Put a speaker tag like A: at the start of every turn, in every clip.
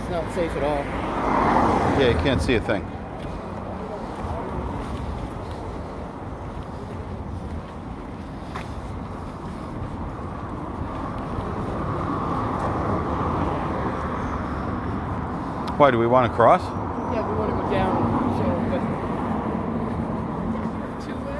A: Not safe at all.
B: Yeah, you can't see a thing. Why do we want to cross?
A: Yeah, we want to go down. So, but two-way.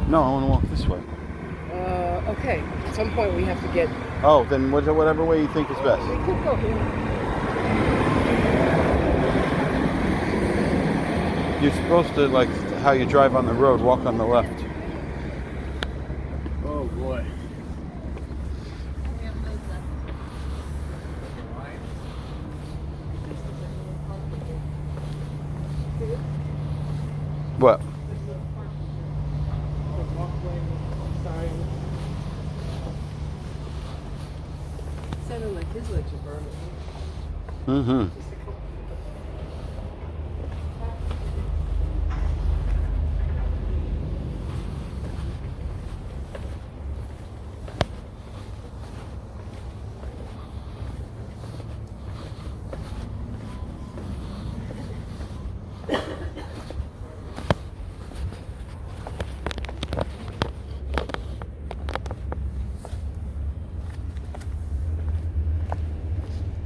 B: No, I want to walk this way.
A: Okay. At some point we have to get...
B: Oh, then whatever way you think is best.
A: We could go here.
B: You're supposed to, like how you drive on the road, walk on the left.
C: Oh boy.
B: What?
A: Sounded like his legs are burning.
B: Mm-hmm.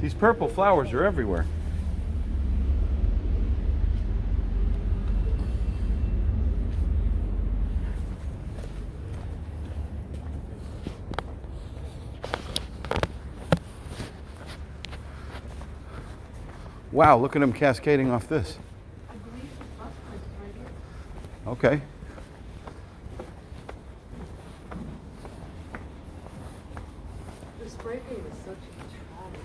B: These purple flowers are everywhere. Wow, look at them cascading off this. Okay.
A: The spray paint is such a trauma.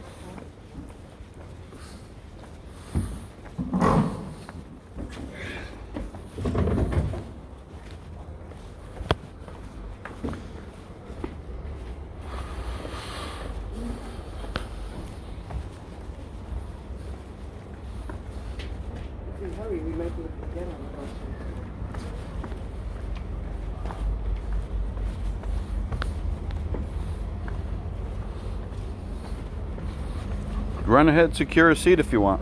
A: If we hurry, we might be able to get on the bus.
B: Run ahead, secure a seat if you want.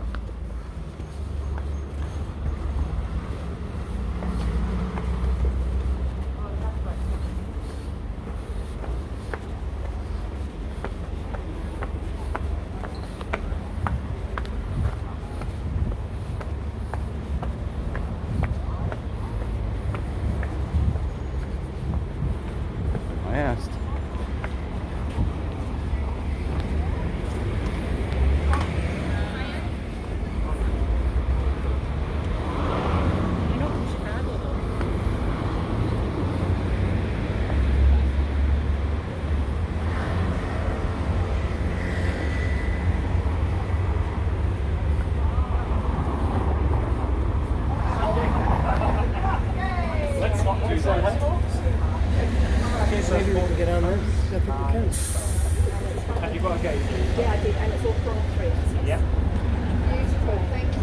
A: Maybe we can get on this. I think we can.
C: Have you got a gate?
D: Yeah, I did, and it's all from three.
C: Yeah.
D: Beautiful, thank you.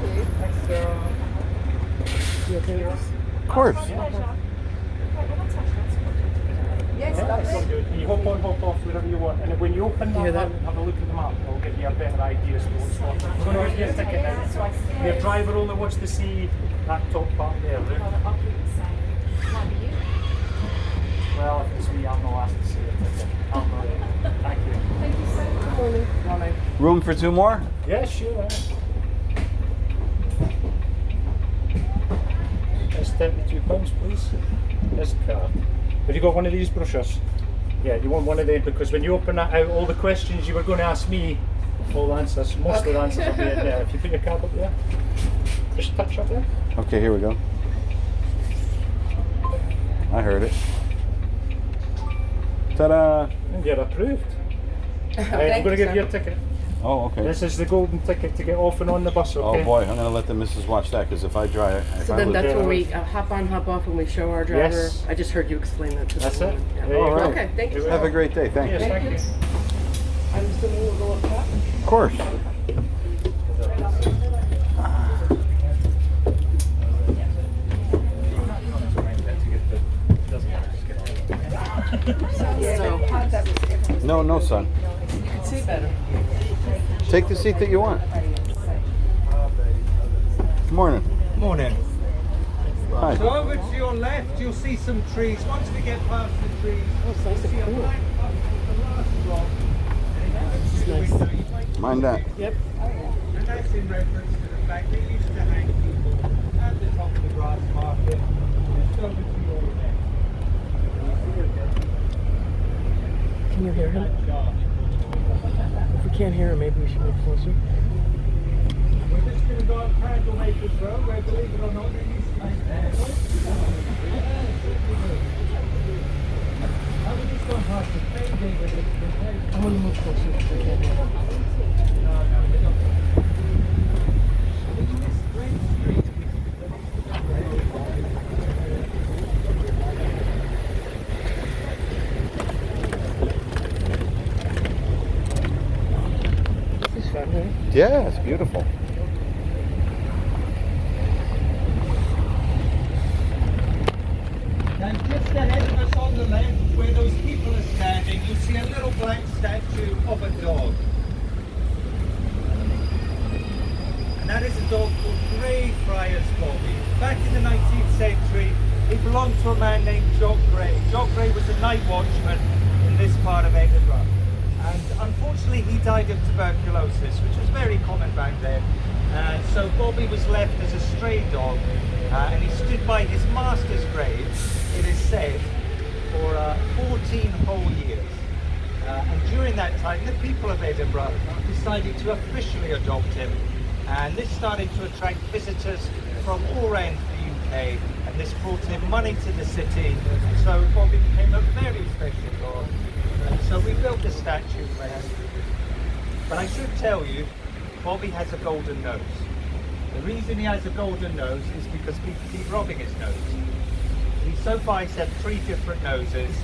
A: You okay with this?
B: Of course.
D: Yes,
C: Yeah,
D: that's
C: that's what
D: it.
C: you do. You hop on, hop off, wherever you want. And then when you open
A: hear
C: that
A: that?
C: one, have a look at the map. It'll give you a better idea as to what's what. We're going to give you a ticket now. Your driver only wants to see that top part there, Luke.
D: I'll keep it the same. Might be you.
C: Well, if it's me, I'm not asked to see the ticket. I'm not in. Thank you.
D: Thank you so much.
A: Morning.
C: Morning.
B: Room for 2 more?
C: Yeah, sure. That's £32, please. This card. Have you got one of these brochures? Yeah, you want one of them because when you open that out, all the questions you were going to ask me, all the answers, most of the answers will be in there. If you put your card up there, just touch up there.
B: Okay, here we go. I heard it. Ta-da!
C: And you're approved. I'm
A: Thank
C: going to
A: you,
C: give you
A: sir.
C: a ticket.
B: Oh, okay.
C: This is the golden ticket to get off and on the bus, okay?
B: Oh boy, I'm gonna let the missus watch that because if I drive,
A: So then that's when we hop on, hop off, and we show our driver.
C: Yes.
A: I just heard you explain that to
C: That's
A: the
C: it.
A: woman. Yeah.
C: There you
B: All
C: go.
B: right.
A: Okay, thank you.
B: have a great day. Thank
C: Yes,
B: you.
C: thank you.
A: I'm assuming we'll go up top.
B: Of course.
A: So,
B: No, no, son.
A: you can see better.
B: Take the seat that you want. Good morning.
E: Morning.
B: Hi.
E: So over to your left, you'll see some trees. Once we get past the trees,
A: Oh, it's nice
E: you'll see
A: and
E: a
A: cool.
E: blank box with the last block.
A: It's nice.
B: Mind that.
A: Yep.
E: And that's in reference to the fact they used to hang people at the top of the grass market. Just over to your left.
A: Can you hear him? If we can't hear him, maybe we should move closer.
E: We're just going to go up Candlemakers Road, where, believe it or not, there used to be candles. I was just going past the painting with it.
A: I want to move closer if we can't hear him. This is fun, right?
B: Yeah, it's beautiful.
E: And just ahead of us on the left, where those people are standing, you'll see a little black statue of a dog. And that is a dog called Grey Friars Bobby. Back in the 19th century, it belonged to a man named Jock Gray. Jock Gray was a night watchman in this part of Edinburgh. And unfortunately, he died of tuberculosis, which was very common back then. And so Bobby was left as a stray dog, and he stood by his master's grave, it is said, for 14 whole years. And during that time, the people of Edinburgh decided to officially adopt him. And this started to attract visitors from all around the UK, and this brought in money to the city. So Bobby became a very special dog. And so we built the statue for him. But I should tell you, Bobby has a golden nose. The reason he has a golden nose is because people keep robbing his nose. He so far he's had 3 different noses.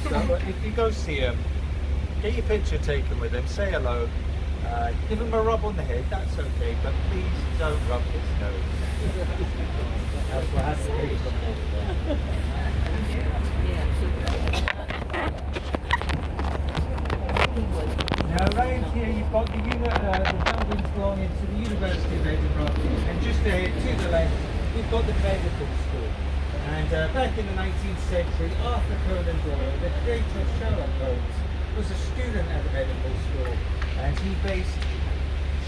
E: So if you go see him, get your picture taken with him, say hello, give him a rub on the head, that's okay, but please don't rub his nose. That's what has to be. Now around here you've got the buildings belonging to the University of Edinburgh, and just there to the left we've got the medical school. And back in the 19th century, Arthur Conan Doyle, the creator of Sherlock Holmes, was a student at the medical school, and he based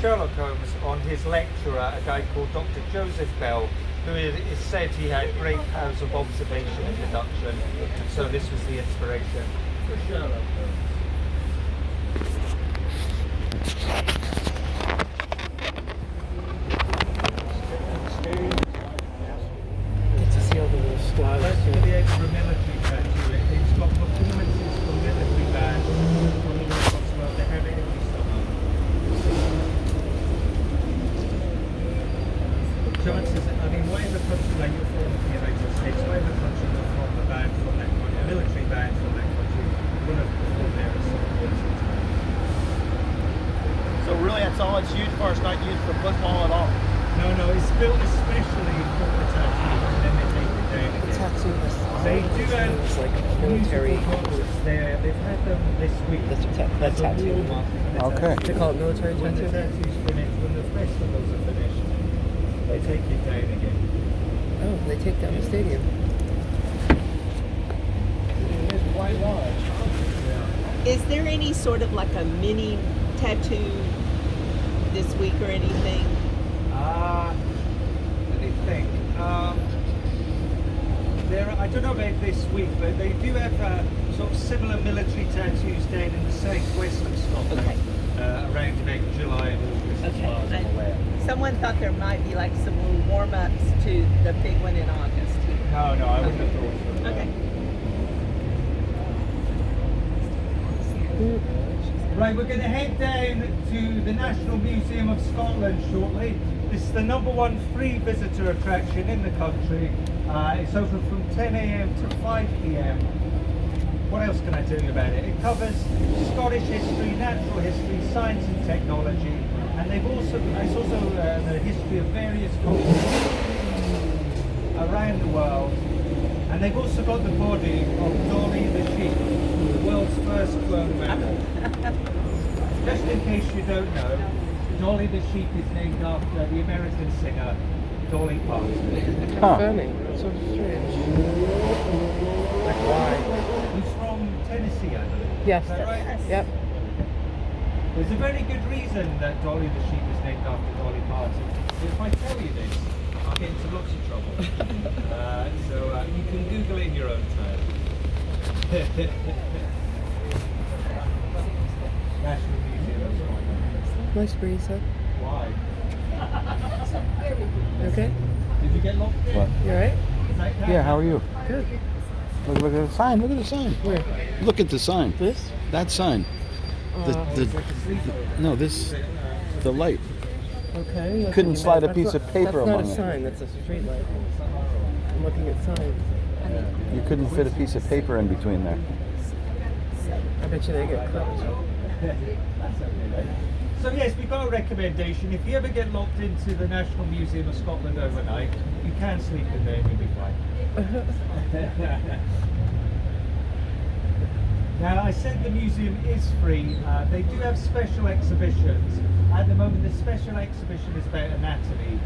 E: Sherlock Holmes on his lecturer, a guy called Dr. Joseph Bell, who is said he had great powers of observation and deduction, and so this was the inspiration for Sherlock Holmes.
A: Get to see all the little styles.
E: That's for the Edinburgh military tattoo. It's got performances from military bands from all across the world. They have it every summer. Chances, I mean, whatever country, like you're from the United States, whatever country you're from, a band from that kind, a military band from
A: military.
E: They've had them this week.
A: That tattoo.
B: Okay.
A: They call it military
E: When the
A: tattoo.
E: tattoo's finished, when the festivals are finished, they take it down again.
A: Oh, they take down the stadium.
E: It's quite large.
F: Is there any sort of like a mini tattoo this week or anything?
E: Let me think. I don't know about this week, but they do have sort of similar military tattoos down in the southwest of Scotland.
F: Okay.
E: Around about July and August, as far as I'm aware.
F: Someone thought there might be like some little warm-ups to the big one in August.
E: No, I wouldn't have thought so.
F: Okay.
E: Right, we're going to head down to the National Museum of Scotland shortly. This is the #1 free visitor attraction in the country. It's open from 10 a.m. to 5 p.m. What else can I tell you about it? It covers Scottish history, natural history, science and technology, and it's also the history of various cultures around the world. And they've also got the body of Dolly the sheep, the world's first cloned mammal. Just in case you don't know, Dolly the sheep is named after the American singer Dolly Parton.
B: Huh.
A: Funny. That's so strange.
E: Like why? He's from Tennessee, I believe.
A: Yes.
E: Is that right?
A: Yep.
E: There's a very good reason that Dolly the sheep is named after Dolly Parton. If I tell you this, I'll get into lots of trouble. So you can Google it in your own time. National Museum of Scotland.
A: Nice breeze, huh?
E: Why?
A: You okay?
E: Did you get locked in?
B: What?
A: You alright?
E: Is that
B: Yeah, how are you?
A: Good.
B: Look at the sign. Look at the sign.
A: Where?
B: Look at the sign.
A: This?
B: That sign. No, this. The light.
A: Okay. that's
B: Couldn't
A: what you
B: slide
A: meant.
B: a piece
A: That's
B: of paper
A: not
B: among
A: a
B: it.
A: sign, that's a street light. I'm looking at signs.
B: You couldn't fit a piece of paper in between there.
A: I bet you they get clipped.
E: So yes, we've got a recommendation. If you ever get locked into the National Museum of Scotland overnight, you can sleep in there and you'll be fine. Now, I said the museum is free. They do have special exhibitions. At the moment, the special exhibition is about anatomy.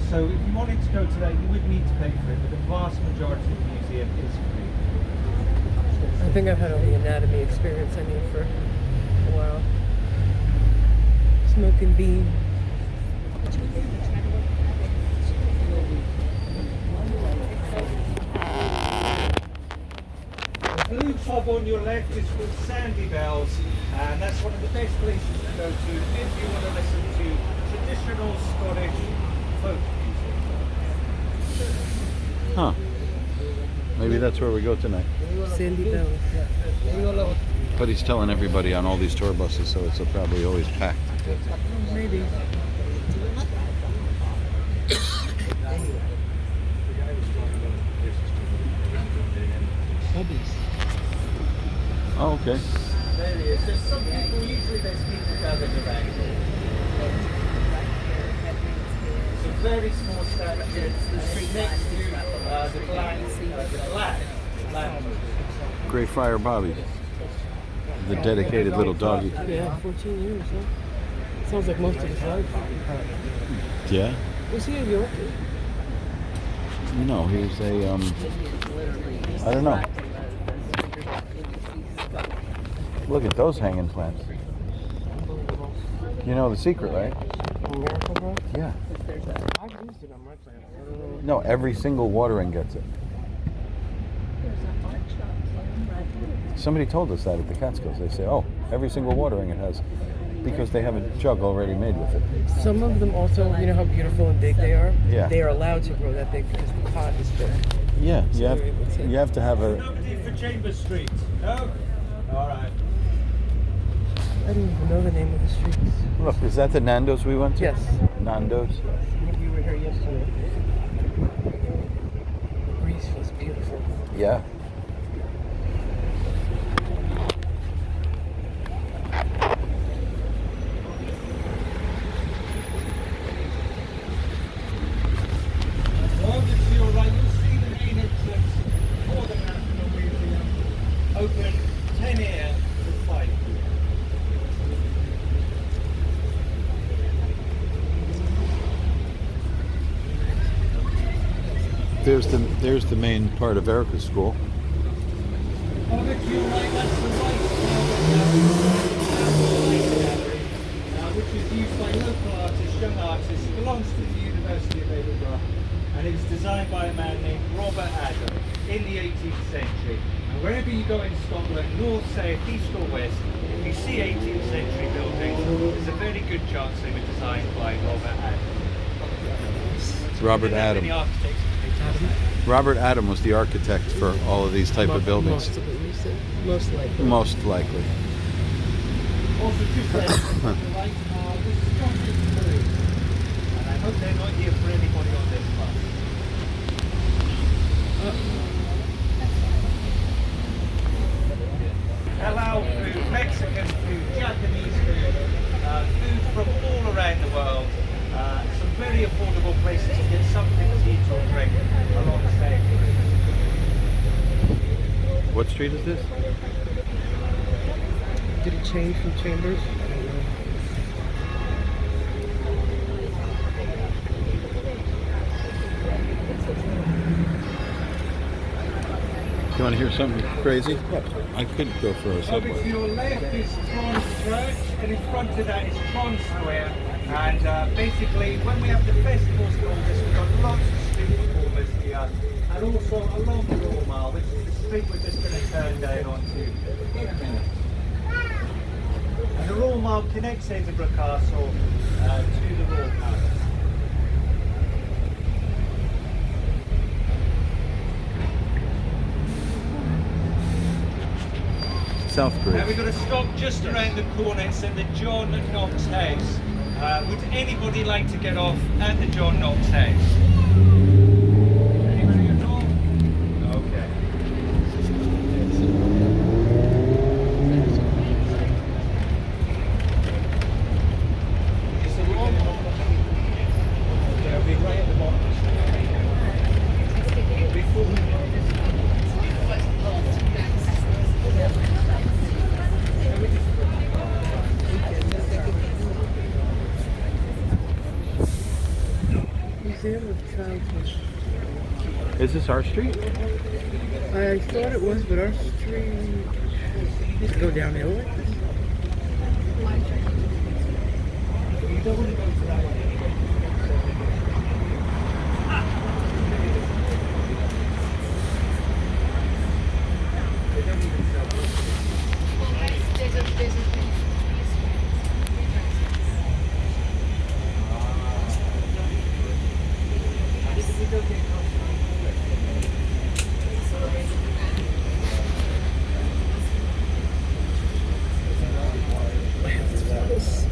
E: So if you wanted to go to that, you would need to pay for it, but the vast majority of the museum is free.
A: I think I've had all the anatomy experience I need for a while. Smoking bean.
E: The blue pub on your left is called Sandy Bells, and that's one of the best places to go to if you want to listen to traditional Scottish folk music.
B: Huh. Maybe that's where we go tonight.
A: Sandy Bells.
B: But he's telling everybody on all these tour buses, so it's probably always packed.
A: Maybe.
B: Oh, okay.
E: There it is. There's some people, usually there's people gathered around here. It's a very small statue. It's next to the black lamppost.
B: Greyfriar Bobby. The dedicated little doggy.
A: Yeah, 14 years, huh? Sounds like most of his life.
B: Yeah?
A: Was he a Yorkie?
B: No, he was a, I don't know. Look at those hanging plants. You know the secret, right?
A: Miracle Grow?
B: Yeah.
A: I've used it on my plants. I don't know.
B: No, every single watering gets it. Somebody told us that at the Catskills. They say, oh, every single watering it has, because they have a jug already made with it.
A: Some of them also, you know how beautiful and big they are?
B: Yeah.
A: They are allowed to grow that big because the pot is big.
B: Yeah,
A: So
B: you
A: you're able to-
B: have to have a.
E: Nobody for Chambers Street? No? Alright.
A: I didn't even know the name of the streets.
B: Look, is that the Nando's we went to?
A: Yes.
B: Nando's.
A: I think we were here yesterday. The breeze feels beautiful.
B: Yeah.
E: Well, to your right, you'll see the main entrance for the National Museum.
B: there's the main part of Erica's school.
E: Over to your right, that's the White Gallery, which is used by local artists, young artists. It belongs to the University of Edinburgh, and it was designed by a man named Robert Adam in the 18th century. And wherever you go in Scotland, north, south, east or west, if you see 18th century buildings, there's a very good chance they were designed by Robert Adam.
B: Robert
E: Didn't have any
B: Adam.
E: architects to do this.
B: Right Adam was the architect for all of these type of buildings.
A: Most of it, you said. Most likely.
B: Most likely.
E: Also, just there, to the right, this is Johnson's Parade. And I hope they're not here for anybody on this bus. Halal food, Mexican food, Japanese food, food from all around the world. Some very affordable places to get something to eat or drink alongside.
B: What street is this?
A: Did it change from Chambers? I don't know.
B: You want to hear something crazy? I could go for a
E: Over to
B: subway.
E: your left is Tron Church, and in front of that is Tron Square. And basically, when we have the festivals like this, we've got lots of street performers here, and also along the Royal Mile, which is the street we're just going to turn down onto in a minute. And the Royal Mile connects Edinburgh Castle to the Royal Palace.
B: South
E: Now we've
B: Bridge.
E: got to stop just around the corner. It's at the John Knox house. Would anybody like to get off at the John Knox house? Anybody at all? Okay. It's a long They'll be right at the bottom. It'll be full.
A: Museum of Childhood.
B: Is this our street?
A: I thought it was, but our street used to go downhill like this.
E: You don't want to go to that one anyway. They don't even sell it.
D: There's a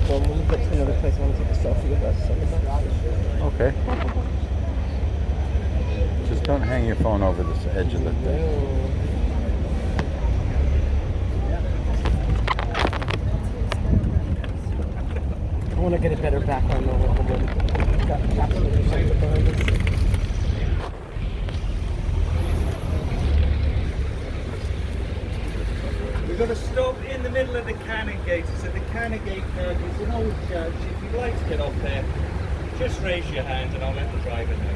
A: Well, when we get to another place, I want to take a selfie with us.
B: Okay. Just don't hang your phone over this edge of the thing.
A: I want to get a better background on what we've got captured or something behind us.
E: We've got to stop in the middle of the Canongate. It's at the Canongate Kirk. It's an old church. If you'd like to get off there, just raise your hand and I'll let the driver know.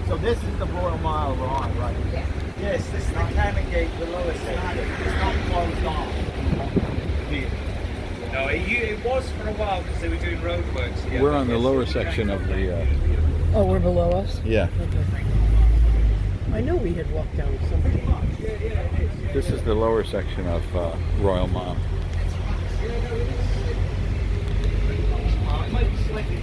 G: So this is the Royal Mile we're on, right?
E: Yes, this is the Canongate, the lower section.
G: It's not closed off.
E: No, it was for a while because they were doing roadworks here.
B: We're on the lower section of the.
A: Oh, we're below us?
B: Yeah.
A: Okay. I know we had walked down something.
B: This is the lower section of Royal Mile.
E: It might be slightly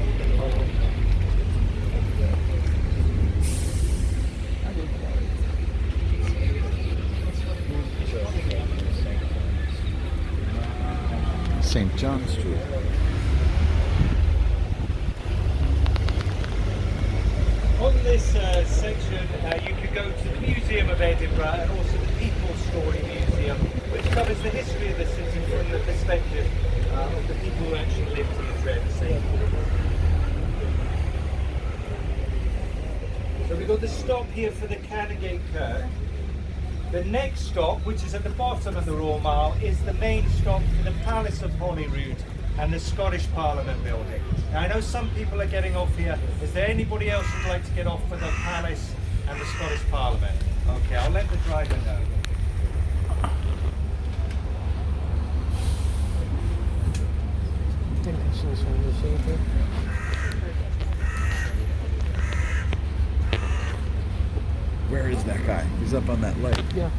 B: St. John Street.
E: on this section, you could go to the Museum of Edinburgh and also the People's Story Museum, which covers the history of the city from the perspective of the people who actually lived here throughout the century. So we've got the stop here for the Canongate Kirk. The next stop, which is at the bottom of the Royal Mile, is the main stop for the Palace of Holyrood. and the Scottish Parliament building. Now I know some people are getting off here. Is there anybody else who'd like to get off for the Palace and the Scottish Parliament? Okay, I'll let the driver know.
A: I think I saw some of the same thing.
B: Where is that guy? He's up on that ledge.
A: Yeah.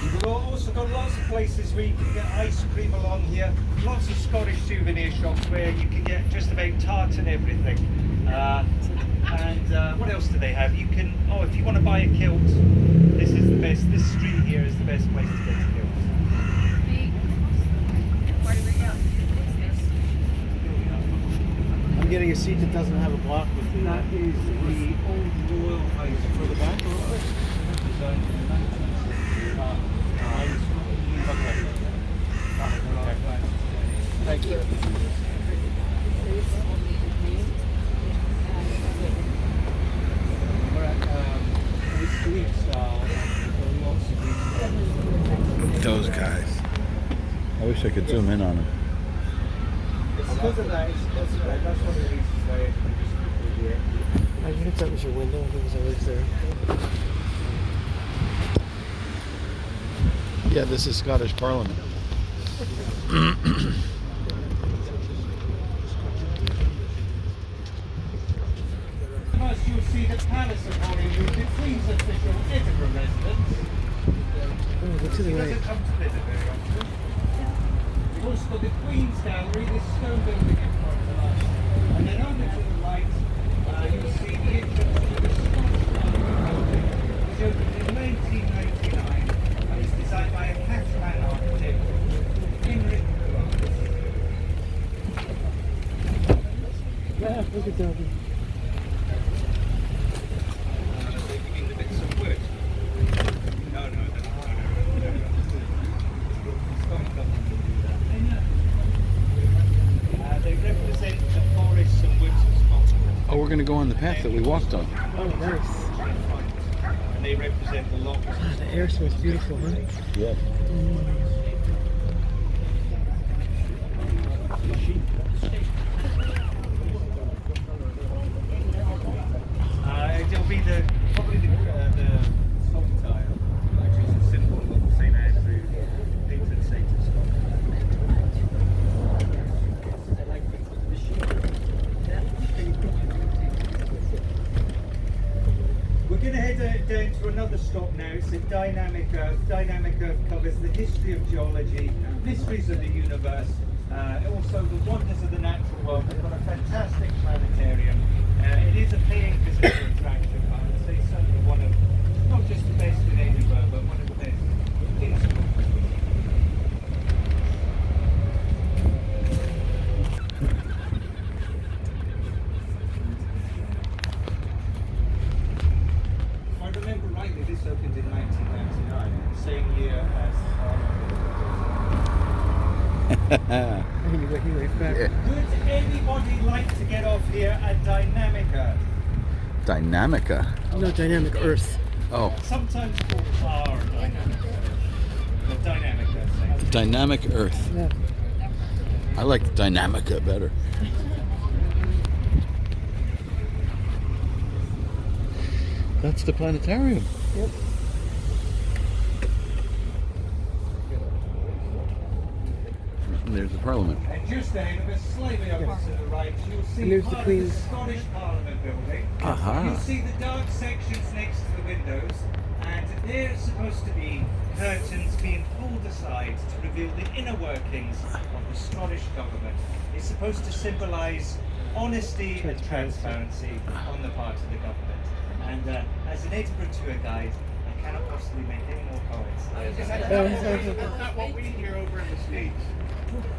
E: We've also got lots of places where you can get ice cream along here. Lots of Scottish souvenir shops where you can get just about tartan everything. What else do they have? You can, if you want to buy a kilt, this is the best. This street here is the best place to get a kilt.
G: I'm getting a seat that doesn't have a block with it.
E: That is the old royal house for the back. Designed in the 1960s.
G: Thank you.
B: Those guys. I wish I could zoom in on them.
E: It's because of that. That's one of the reasons why I just here.
A: I think that was your window. I think it was always there.
B: Yeah, this is Scottish Parliament.
E: First, you'll see the Palace of Holyrood, the Queen's official Edinburgh residence.
A: Oh, go to the
E: She
A: right.
E: doesn't come to visit very often. You've also got the Queen's Gallery, this stone building in front of us. And then over to the right, you'll see the entrance to the Scottish Parliament building, which opened in 1999 and was designed by a Catalan architect, Henrik Knox.
A: Yeah, look at that.
E: They begin to bit some wood. No. Scottish government will do that. They represent the forests and woods of Scotland.
B: Oh, we're going to go on the path that we walked on.
A: Oh, nice.
E: And they represent the locusts.
A: Ah, the air smells beautiful, huh?
B: Yeah.
E: It'll be probably the salt tile, which is a symbol of St Andrew, patron saint of Scotland. We're going to head down to another stop now. It's a Dynamic Earth. Dynamic Earth covers the history of geology, mysteries of the universe, also the wonders of the natural world. We've got a fantastic planetarium. It is a paying visitor attraction, but I would say certainly one of, not just the best in Edinburgh, but one of the best in Scotland. If I remember rightly, this opened in 1999, the same year as
A: He went back.
E: Would anybody like to get off here at Dynamic Earth?
B: Dynamica.
A: No, Dynamic Earth.
B: Oh,
E: Sometimes called our Dynamic Earth. The Dynamic Earth.
B: Dynamic Earth.
A: Yeah.
B: I like Dynamica better. That's the planetarium.
A: Yep.
B: And there's the Parliament.
E: And just ahead of us, slightly over to the right, you'll
A: And
E: see
A: there's the
E: part of
A: Queen's.
E: the Scottish Parliament building.
B: Aha.
E: You'll see the dark sections next to the windows, and they're supposed to be curtains being pulled aside to reveal the inner workings of the Scottish government. It's supposed to symbolise honesty and transparency on the part of the government. And as an Edinburgh tour guide, I cannot possibly make any more comments.
G: That's not what we hear over in the States.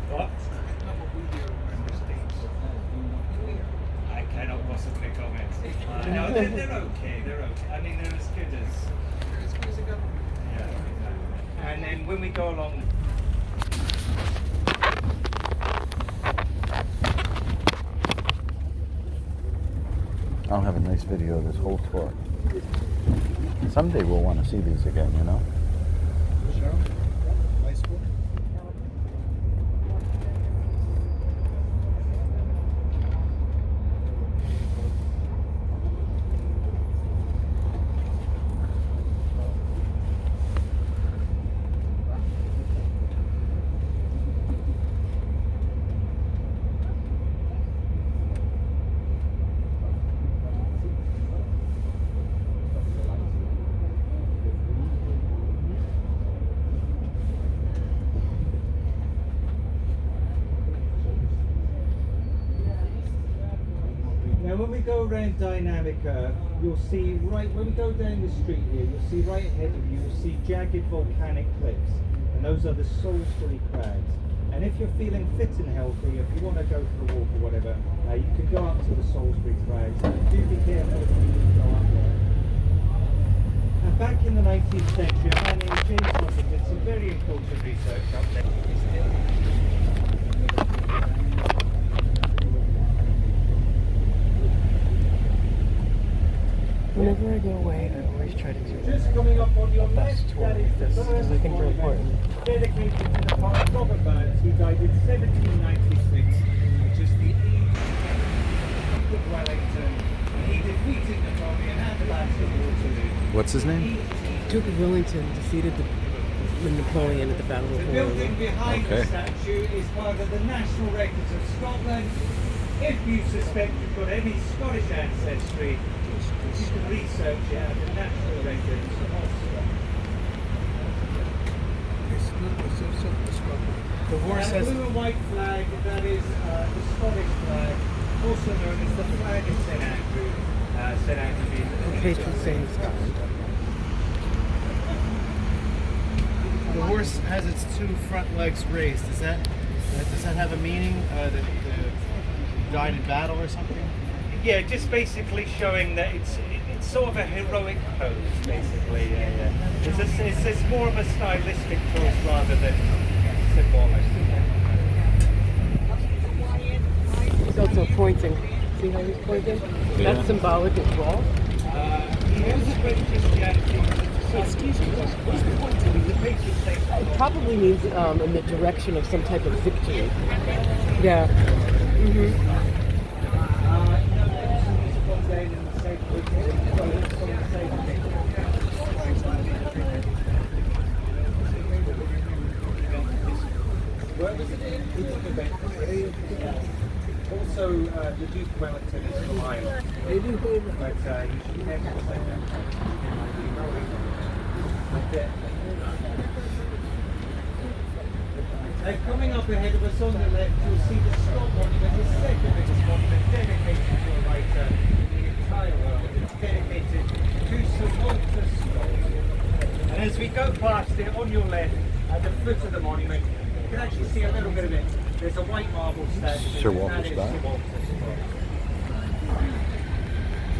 E: What?
G: That's not what we hear over in the States.
E: I cannot possibly comment. No, they're okay. They're okay. I mean, they're as good as. Yeah, exactly. And then when we go along.
B: I'll have a nice video of this whole tour. Someday we'll want to see these again, you know?
G: Nice one.
E: Now when we go around Dynamic Earth, you'll see right, when we go down the street here, you'll see right ahead of you, you'll see jagged volcanic cliffs. And those are the Salisbury Crags. And if you're feeling fit and healthy, if you want to go for a walk or whatever, you can go up to the Salisbury Crags. Do be careful if you go up there. And back in the 19th century, a man named James Lothian did some very important research up there.
A: Whenever I go away, I always try to do
E: Just coming up on your
A: a bus
E: left,
A: tour
E: that is
A: like this
E: the
A: because I think they're
E: first
A: important.
E: monument dedicated to the poet Robert Burns, who died in 1796, which is the age of Wellington. He defeated Napoleon at the Battle of Waterloo.
B: What's his name?
A: Duke of Wellington defeated Napoleon at the Battle of
E: The building
A: Waterloo.
E: behind
B: Okay.
E: the statue is part of the National Records of Scotland. If you suspect you've got any Scottish ancestry, you can research it at the National Records of Scotland.
A: The horse
E: And
A: has
E: the blue and white flag, that is the Scottish flag, also known as the flag of St Andrew. St Andrew being
A: the patron saint of Scotland.
G: The horse has its two front legs raised. Does that have a meaning? That died in battle or something?
E: Yeah, just basically showing that it's sort of a heroic pose, basically. Yeah. It's more of a stylistic choice rather than symbolic.
A: He's also pointing. See how he's pointing? That's symbolic as well.
E: He also spread Christianity.
A: Excuse me.
E: He's pointing. He's a patron saint.
A: It probably means in the direction of some type of victory. Yeah. Mm-hmm.
E: Also, the Duke of Wellington is from Ireland, but you should never say that. Coming up ahead of us on the left, you'll see the Scott Monument, the second biggest monument dedicated to a writer in the entire world. It's dedicated to Sir Walter Scott. And as we go past it, on your left, at the foot of the monument, you can actually see a little bit of it. There's a white marble statue.
B: Sir Walter
E: and that is
B: Scott.
E: Sir Walter Scott.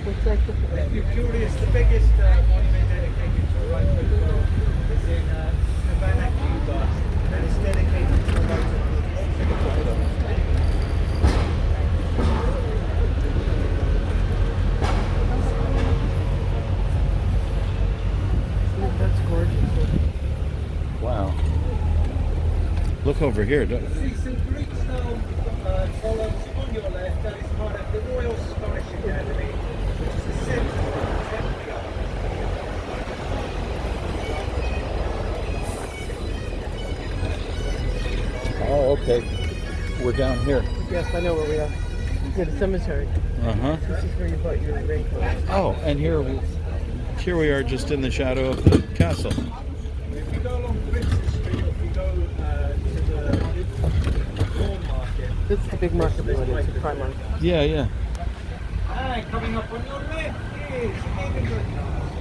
A: Looks like
E: If you're curious, the biggest monument dedicated to a writer in the world is in Havana, Cuba, and it's dedicated to a writer called
A: that's gorgeous.
B: Wow. Look over here.
E: See some Greek style columns on your left. That is part of the Royal Scottish Academy, which is the centre of contemporary art.
B: Oh, okay. We're down here.
A: Yes, I know where we are. Near the cemetery.
B: Uh-huh.
A: This is where you bought your raincoat.
B: Oh, and here we are just in the shadow of the castle.
E: If you go along Princes Street, or if you go to the Corn Market,
A: This is the big market we went into, Primark.
B: Yeah, yeah.
E: and coming up on your left is Edinburgh Castle.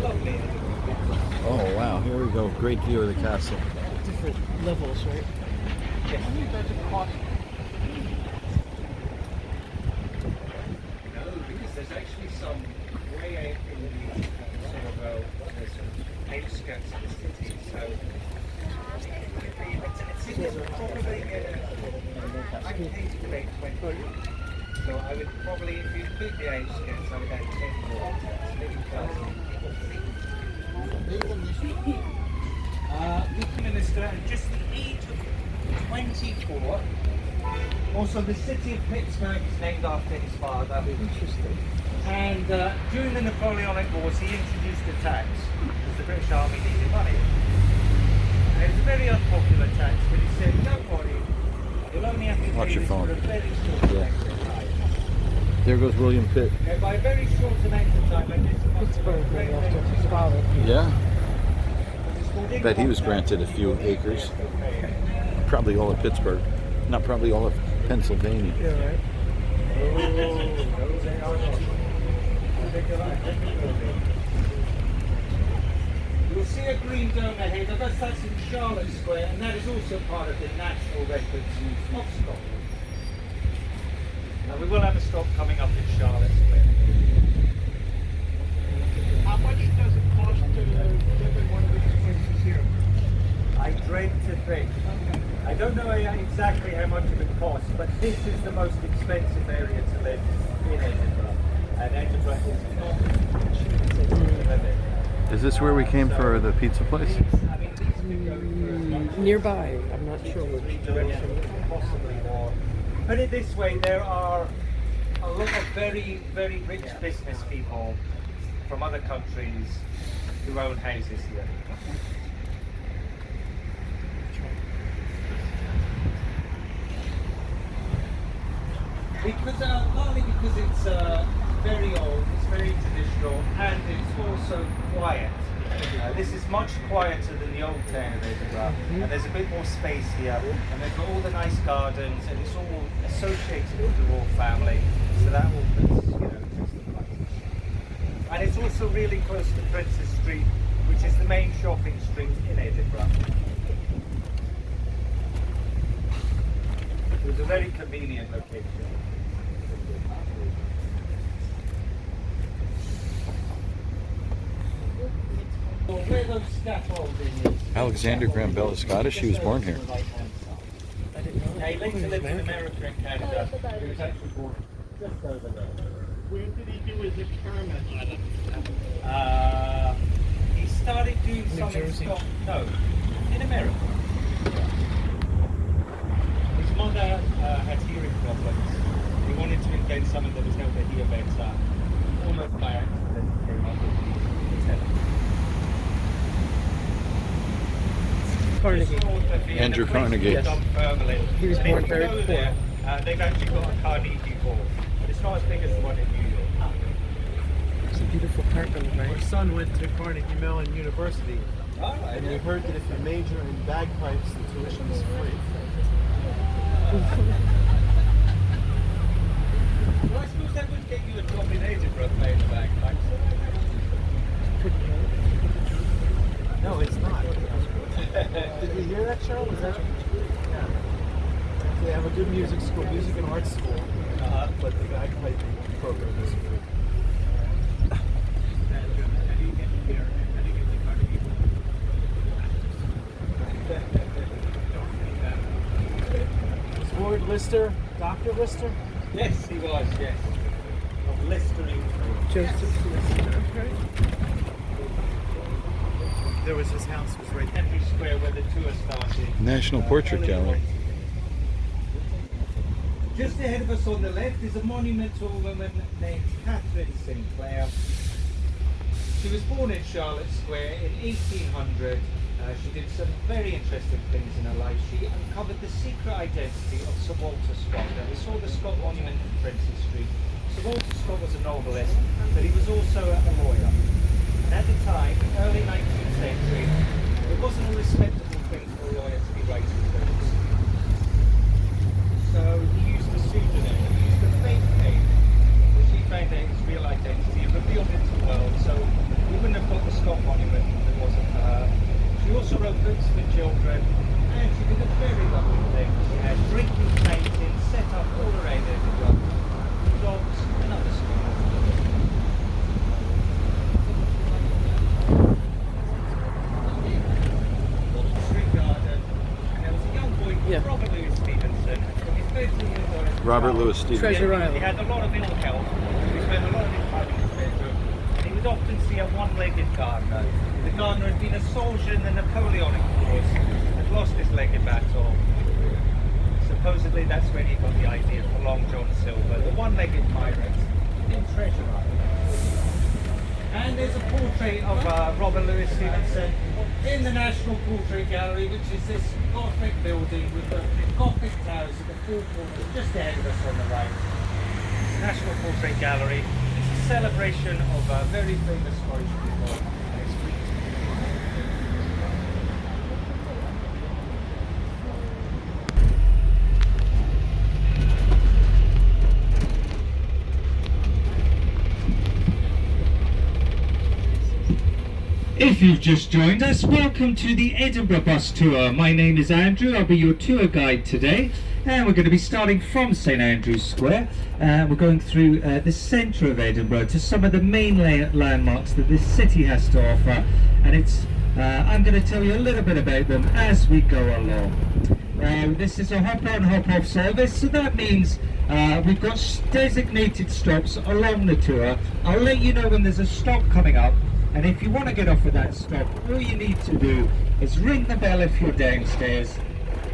E: Lovely Edinburgh Castle.
B: Oh, wow. Here we go. Great view of the castle.
A: Different levels, right?
E: Yes. outskirts of the city. So it's probably about 20. So I would probably, if you include the outskirts, I would add 10 more. Maybe 12. Looking Minister at just the age of 24. Also, the city of Pittsburgh is named after his father.
A: Interesting.
E: And during the Napoleonic Wars, he introduced a tax because the British Army needed money. And it was a very unpopular tax, but he said, don't worry, you'll only have to
B: Watch
E: pay
B: your
E: this
B: phone.
E: for a very short amount of time.
B: There goes William Pitt.
E: Okay, by a very short amount of time, like this, it must have been
A: Pittsburgh,
E: very,
A: named
E: very
A: after his father.
B: Yeah. Bet he was granted a few acres. Probably all of Pittsburgh. Not probably all of Pennsylvania.
A: Yeah, right.
E: You'll see a green dome ahead of us, that's in Charlotte Square, and that is also part of the National Records Use of Scotland. Now we will have a stop coming up in Charlotte Square.
G: How much does it cost to live in one of these places here?
E: I dread to think. I don't know exactly how much it would cost, but this is the most expensive area to live in Edinburgh. And Edinburgh is not cheap to live in.
B: Is this where we came for the pizza place?
E: I mean, these could go for
A: Nearby, I'm not sure which direction.
E: possibly more. Put it this way, there are a lot of very, very rich business people from other countries who own houses here. Because, partly because it's very old, it's very traditional, and it's also quiet. This is much quieter than the old town of Edinburgh, and there's a bit more space here, and they've got all the nice gardens, and it's all associated with the royal family, so that all puts, just the right. And it's also really close to Princes Street, which is the main shopping street in Edinburgh. It was a very convenient location. Where those scaffolding is.
B: Alexander Graham Bell is Scottish. He was born here.
A: I didn't know.
E: Yeah, he later lived in America and Canada. He was actually born just over there.
G: Where did he do his experiment?
E: He started doing some in
A: Jersey.
E: Scotland. No, in America. His mother had hearing problems. He wanted to invent something that was known to hear better. Almost by accident, he came up with the telephone.
A: Carnegie.
B: Andrew Carnegie.
A: Yes. He was born very poor.
E: There, they've actually got a Carnegie Hall, but it's not as big as the one in New York.
A: It's a beautiful park on the
G: Our
A: right.
G: son went to Carnegie Mellon University,
E: All right.
G: and we heard that if you major in bagpipes, the tuition is free.
E: Well, I suppose that would get you a job in Edinburgh playing the bagpipes.
G: No, it's not. Did you hear that, Cheryl? Was that? Yeah. They have a good music school, music and arts school, but the bagpipe program is free. Was Lord Lister, Dr. Lister?
E: Yes, he was, yes. Of Listerine.
A: Joseph Lister.
G: There was his house, was right there.
E: Henry Square where the tour started.
B: National Portrait Gallery.
E: Just ahead of us on the left is a monument to a woman named Catherine Sinclair. She was born in Charlotte Square in 1800. She did some very interesting things in her life. She uncovered the secret identity of Sir Walter Scott. Now, we saw the Scott Monument in Princes Street. Sir Walter Scott was a novelist, but he was also a lawyer. And at the time, early 19th century, it wasn't a respectable thing for a lawyer to be writing books. So he used a pseudonym, he used a fake name, which he found out his real identity and revealed it to the world. So we wouldn't have got the Scott Monument if it wasn't for her. She also wrote books for children, and she did a very lovely thing. She had drinking fountains set up all around Edinburgh, dogs and other schools.
B: Robert Louis Stevens.
A: Treasure
E: He
A: Island.
E: had a lot of ill health. He spent a lot of his time in his bedroom. And he would often see a one-legged gardener. The gardener had been a soldier in the Napoleonic Wars, had lost his leg in battle. Supposedly that's when he got the idea for Long John Silver, the one-legged pirate in Treasure Island. And there's a portrait of Robert Louis Stevenson in the National Portrait Gallery, which is this Gothic building with the Gothic towers at the four corners just ahead of us on the right. It's National Portrait Gallery. It's a celebration of a very famous Scottish people. And it's free. If you've just joined us, welcome to the Edinburgh bus tour. My name is Andrew, I'll be your tour guide today, and we're going to be starting from St Andrew's Square. We're going through the centre of Edinburgh to some of the main landmarks that this city has to offer, and I'm going to tell you a little bit about them as we go along. This is a hop on hop off service, so that means we've got designated stops along the tour. I'll let you know when there's a stop coming up. And if you want to get off at that stop, all you need to do is ring the bell if you're downstairs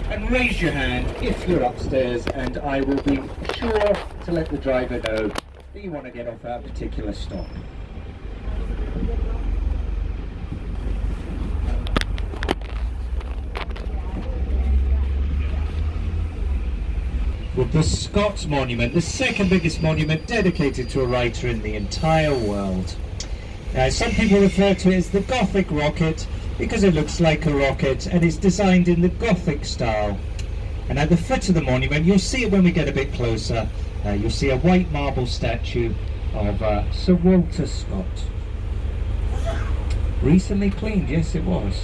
E: and raise your hand if you're upstairs, and I will be sure to let the driver know that you want to get off at a particular stop. With the Scots Monument, the second biggest monument dedicated to a writer in the entire world. Some people refer to it as the Gothic rocket because it looks like a rocket and is designed in the Gothic style. And at the foot of the monument, you'll see it when we get a bit closer, you'll see a white marble statue of Sir Walter Scott. Recently cleaned, yes it was.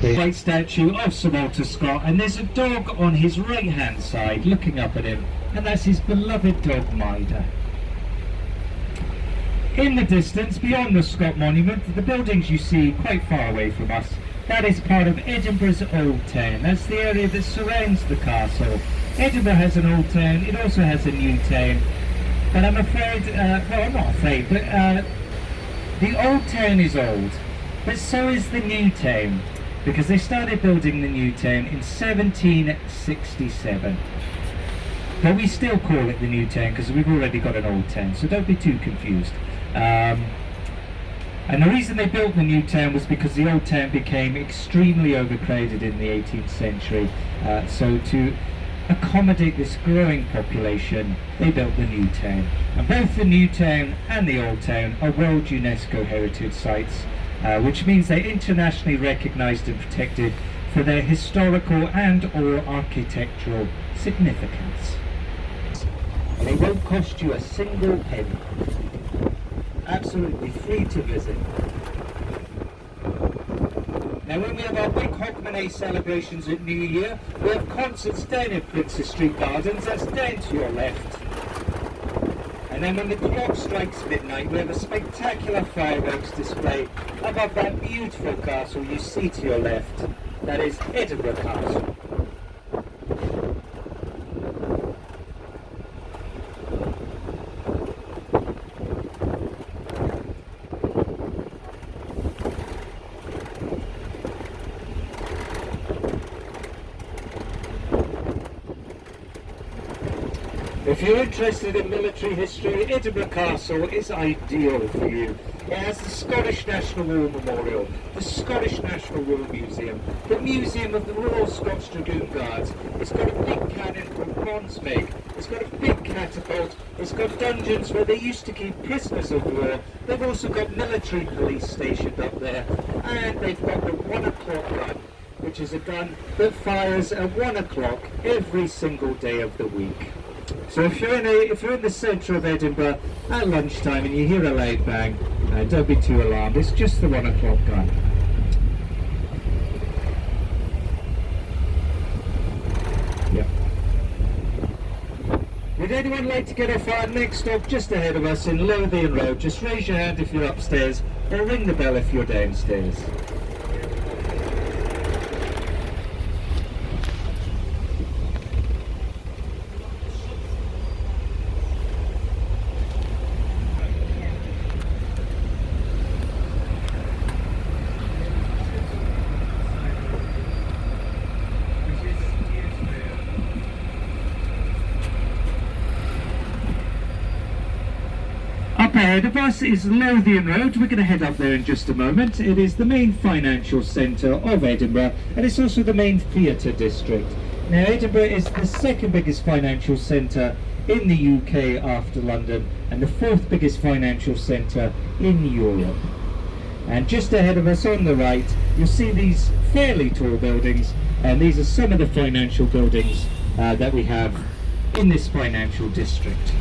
E: The white statue of Sir Walter Scott, and there's a dog on his right hand side looking up at him, and that's his beloved dog Maida. In the distance, beyond the Scott Monument, the buildings you see quite far away from us, that is part of Edinburgh's Old Town. That's the area that surrounds the castle. Edinburgh has an old town, it also has a new town, but I'm afraid, well I'm not afraid, but the old town is old, but so is the new town, because they started building the new town in 1767. But we still call it the new town because we've already got an old town, so don't be too confused. And the reason they built the new town was because the old town became extremely overcrowded in the 18th century. So to accommodate this growing population, they built the new town. And both the new town and the old town are World UNESCO Heritage Sites, which means they're internationally recognised and protected for their historical and or architectural significance. And it won't cost you a single penny. Absolutely free to visit. Now when we have our big Hogmanay celebrations at New Year, we have concerts down in Princess Street Gardens, that's down to your left. And then when the clock strikes midnight, we have a spectacular fireworks display above that beautiful castle you see to your left. That is Edinburgh Castle. If you're interested in military history, Edinburgh Castle is ideal for you. It has the Scottish National War Memorial, the Scottish National War Museum, the Museum of the Royal Scots Dragoon Guards. It's got a big cannon called Bronzemeg. It's got a big catapult. It's got dungeons where they used to keep prisoners of war. They've also got military police stationed up there. And they've got the 1 o'clock gun, which is a gun that fires at 1 o'clock every single day of the week. So if you're in the centre of Edinburgh at lunchtime and you hear a loud bang, don't be too alarmed. It's just the 1 o'clock gun. Yep. Would anyone like to get off our next stop just ahead of us in Lothian Road? Just raise your hand if you're upstairs or ring the bell if you're downstairs. Up ahead of us is Lothian Road. We're going to head up there in just a moment. It is the main financial centre of Edinburgh, and it's also the main theatre district. Now, Edinburgh is the second biggest financial centre in the UK after London, and the fourth biggest financial centre in Europe. And just ahead of us on the right, you'll see these fairly tall buildings, and these are some of the financial buildings that we have in this financial district.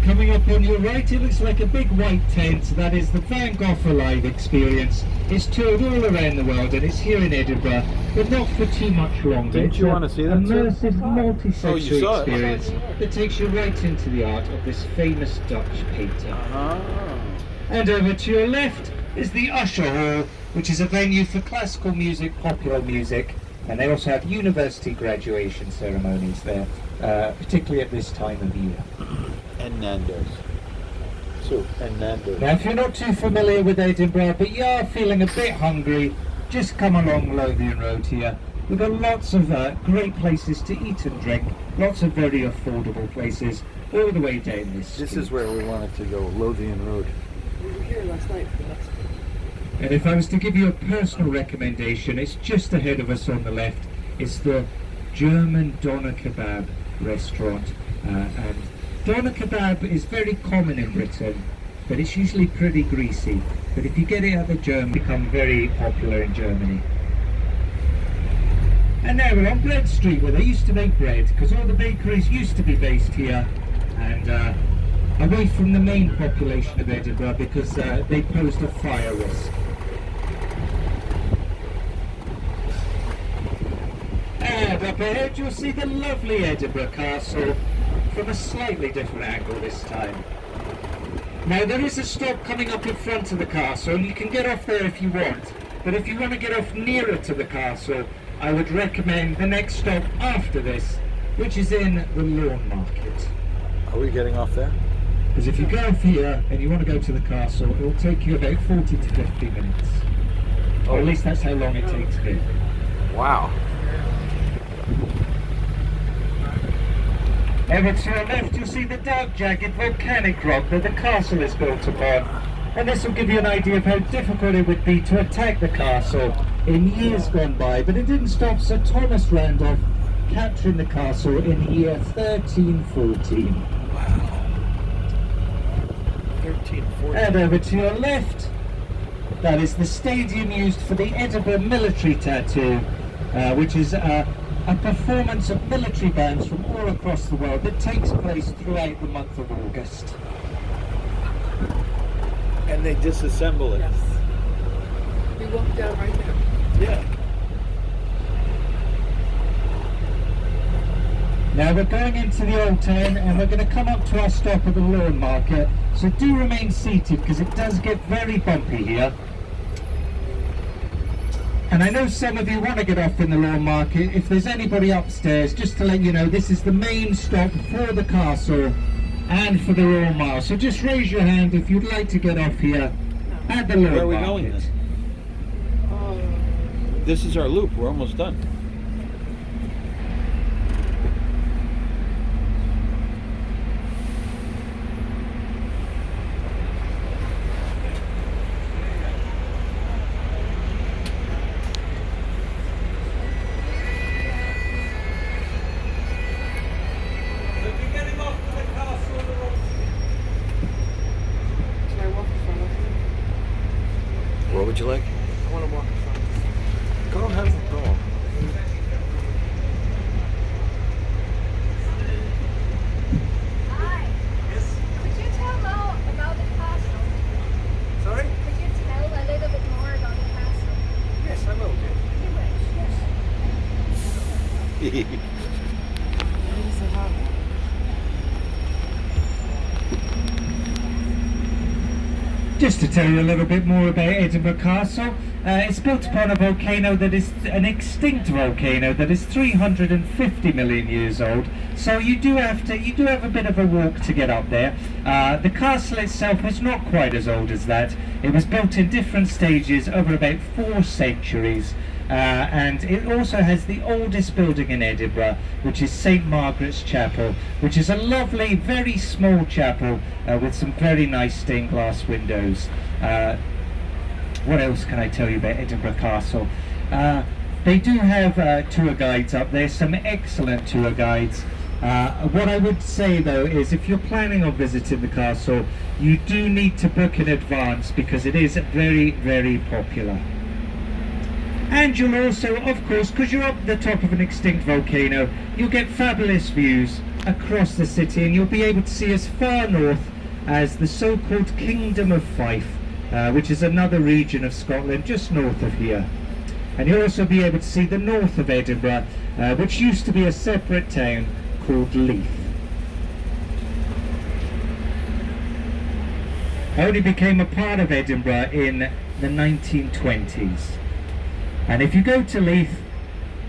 E: Coming up on your right, it looks like a big white tent. That is the Van Gogh Alive experience. It's toured all around the world, and it's here in Edinburgh, but not for too much longer.
B: Didn't you want to see that, sir?
E: Immersive, multi-sensory
B: you saw it.
E: experience that takes you right into the art of this famous Dutch painter. And over to your left is the Usher Hall, which is a venue for classical music, popular music, and they also have university graduation ceremonies there, particularly at this time of year.
B: And Nando's. So, and Nando's.
E: Now, if you're not too familiar with Edinburgh, but you are feeling a bit hungry, just come along Lothian Road here. We've got lots of great places to eat and drink, lots of very affordable places, all the way down this street.
B: This is where we wanted to go, Lothian Road.
A: We were here last night for the next one.
E: And if I was to give you a personal recommendation, it's just ahead of us on the left. It's the German doner kebab restaurant. And doner kebab is very common in Britain, but it's usually pretty greasy. But if you get it at the German, it becomes very popular in Germany. And now we're on Bread Street, where they used to make bread, because all the bakeries used to be based here, and away from the main population of Edinburgh, because they posed a fire risk. And up ahead you'll see the lovely Edinburgh Castle from a slightly different angle this time. Now there is a stop coming up in front of the castle, and you can get off there if you want, but if you want to get off nearer to the castle, I would recommend the next stop after this, which is in the Lawn Market.
B: Are we getting off there?
E: Because if you go off here and you want to go to the castle, it will take you about 40 to 50 minutes. Or at least that's how long it takes me.
B: Wow.
E: Over to your left you'll see the dark jagged volcanic rock that the castle is built upon. And this will give you an idea of how difficult it would be to attack the castle in years gone by. But it didn't stop Sir Thomas Randolph capturing the castle in the year 1314.
B: Wow. 1314.
E: And over to your left, that is the stadium used for the Edinburgh Military Tattoo, which is a performance of military bands from all across the world that takes place throughout the month of August.
B: And they disassemble it.
A: Yes. We walked down right now.
B: Yeah.
E: Now we're going into the Old Town, and we're going to come up to our stop at the Lawn Market, so do remain seated because it does get very bumpy here. And I know some of you want to get off in the Lawn Market. If there's anybody upstairs, just to let you know, this is the main stop for the castle and for the Royal Mile. So just raise your hand if you'd like to get off here at the Lawn Market.
B: Where are we going then? This is our loop. We're almost done. What would you like?
A: I want to walk in front of us.
B: Go ahead and go.
D: Hi.
E: Yes.
D: Could you tell more about the castle?
E: Sorry?
D: Could you tell a little bit more about the castle?
E: Yes, I will do.
D: You wish, yes.
A: What is it hot?
E: Just to tell you a little bit more about Edinburgh Castle, it's built upon a volcano that is an extinct volcano that is 350 million years old. So you do have a bit of a walk to get up there. The castle itself is not quite as old as that. It was built in different stages over about 4 centuries. And it also has the oldest building in Edinburgh, which is St Margaret's Chapel, which is a lovely, very small chapel with some very nice stained glass windows. What else can I tell you about Edinburgh Castle? They do have tour guides up there, some excellent tour guides. What I would say though is if you're planning on visiting the castle, you do need to book in advance because it is very, very popular. And you'll also, of course, because you're up the top of an extinct volcano, you'll get fabulous views across the city, and you'll be able to see as far north as the so-called Kingdom of Fife, which is another region of Scotland just north of here. And you'll also be able to see the north of Edinburgh, which used to be a separate town called Leith. Only became a part of Edinburgh in the 1920s. And if you go to Leith,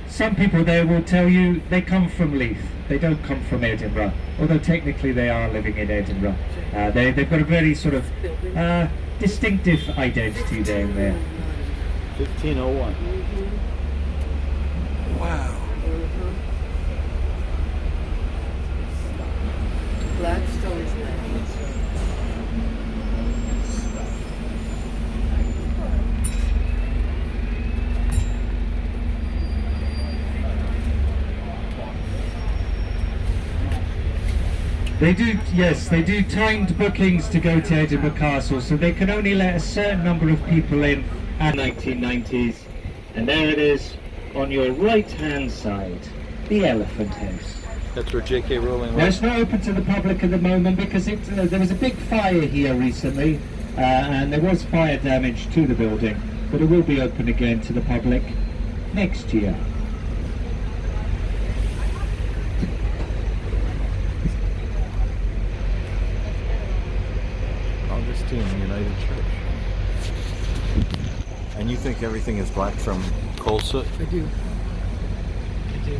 E: some people there will tell you they come from Leith. They don't come from Edinburgh, although technically they are living in Edinburgh. They've got a very sort of distinctive identity down there.
B: 1501.
A: Wow. Gladstone's land.
E: They do, yes, they do timed bookings to go to Edinburgh Castle, so they can only let a certain number of people in at 1990s. And there it is, on your right-hand side, the Elephant House.
B: That's where J.K. Rowling
E: Now,
B: was.
E: it's not open to the public at the moment because there was a big fire here recently, and there was fire damage to the building, but it will be open again to the public next year.
B: Augustine United Church. And you think everything is black from coal soot?
A: I do. I do.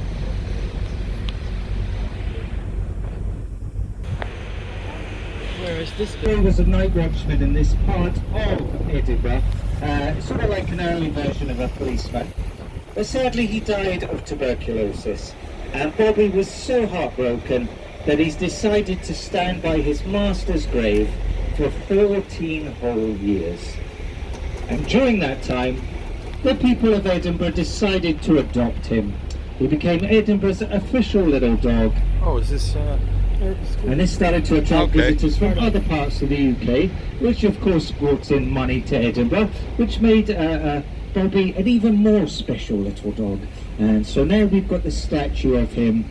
A: Where is this
E: There was a night watchman in this part of Edinburgh, sort of like an early version of a policeman. But sadly he died of tuberculosis, and Bobby was so heartbroken that he's decided to stand by his master's grave for 14 whole years. And during that time, the people of Edinburgh decided to adopt him. He became Edinburgh's official little dog,
B: Oh, is this,
E: and this started to attract visitors from other parts of the UK, which of course brought in money to Edinburgh, which made Bobby an even more special little dog. And so now we've got the statue of him